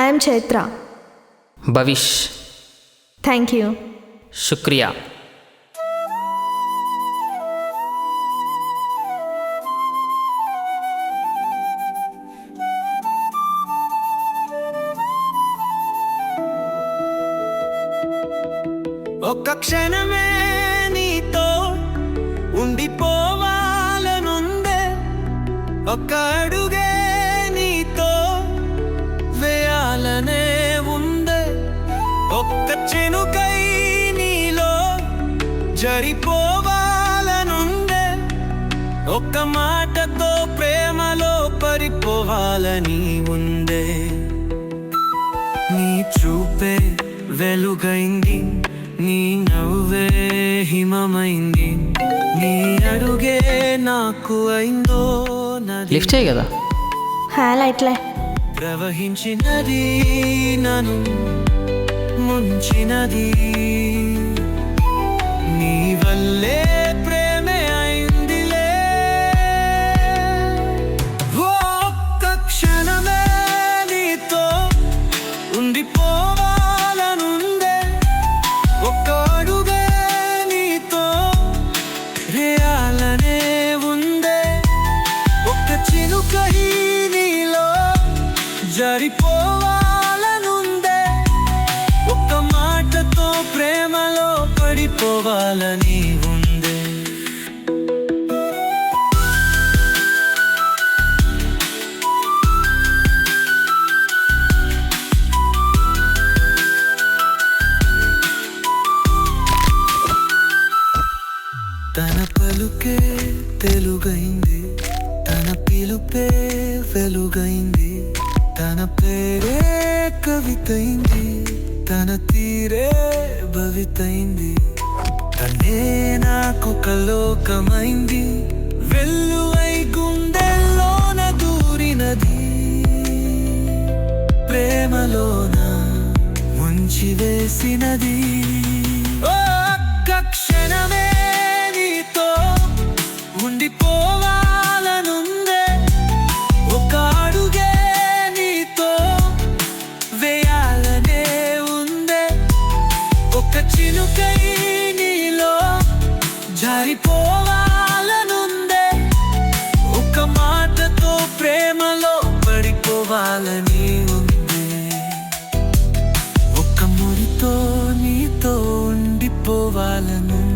I'm Chaitra. Bhavish. Thank you. శుక్రియా. ఒక్క క్షణమే నీతో ఉండిపోవాలనుందే, ఒక్క అడుగే నీతో వేయాలనే ఉందే, ఒక్క చినుకై నీలో జరిపోవాలనుందే, ఒక్క మాటతో ప్రేమలో పడిపోవాలని ఉందే. నీ చూపే వెలుగైంది, నీ నవ్వే హిమమైంది, నీ అడుగే నాకు అయిందో నది. లిఫ్ట్ చేయి కదా. లైట్లే. ప్రవహించినది నన్ను ముంచినది, నీ వల్లే ప్రేమే అయిందిలే. ఒక్క క్షణమే నీతో ఉండిపోవాలనుందే, ఒక్క అడుగే నీతో వేయాలనే ఉందే, ఒక్క చినుకై నీలో జరిపోవాలనుందే, ఒక్క మాటతో ప్రేమలో పడిపోవాలని ఉందే. తన పలుకే తెలుగైంది, తన పిలుపే వెలుగైంది, తన పేరే కవితైంది, తన తీరే భవితైంది, తనే నాకొక లోకమైంది, వెల్లువై గుండెల్లోన దూరినది, ప్రేమలోన ముంచి వేసినది. ఒక్క క్షణమే నీతో ఉండిపోవాలనుందే, ఒక అడుగే నీతో వేయాలనే ఉందే, ఒక చినుకై నీలో జారిపోవాలనుందే, ఒక మాటతో ప్రేమలో పడిపోవాలని ఉందే, ఒక్క మురితో నీతో ఉండిపోవాలనుందే.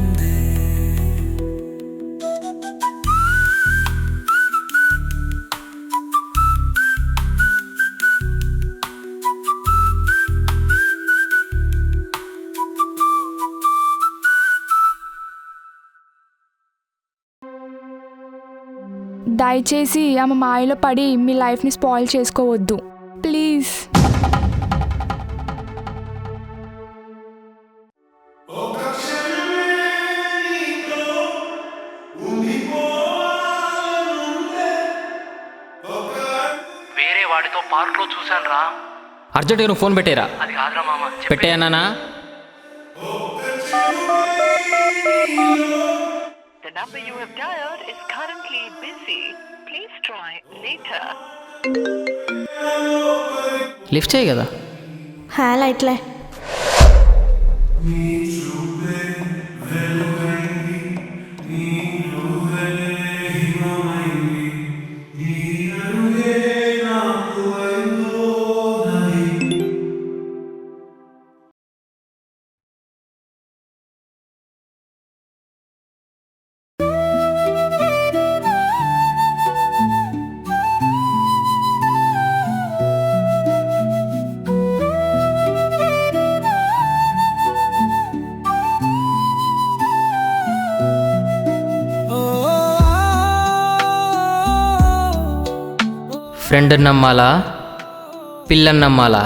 దయచేసి ఆమె మాయలో పడి మీ లైఫ్ని స్పాయిల్ చేసుకోవద్దు ప్లీజ్. వేరే వాడితో పార్క్ లో చూశాను రా. అర్జెంట్గా నువ్వు ఫోన్ పెట్టేరా. అది కాదురా మామ, పెట్టేయన్నానా? The number you have dialed is currently busy. Please try later. Lift చేయి కదా. లైట్లే. ఫ్రెండ్ నమ్మాలా, పిల్లని నమ్మాలా?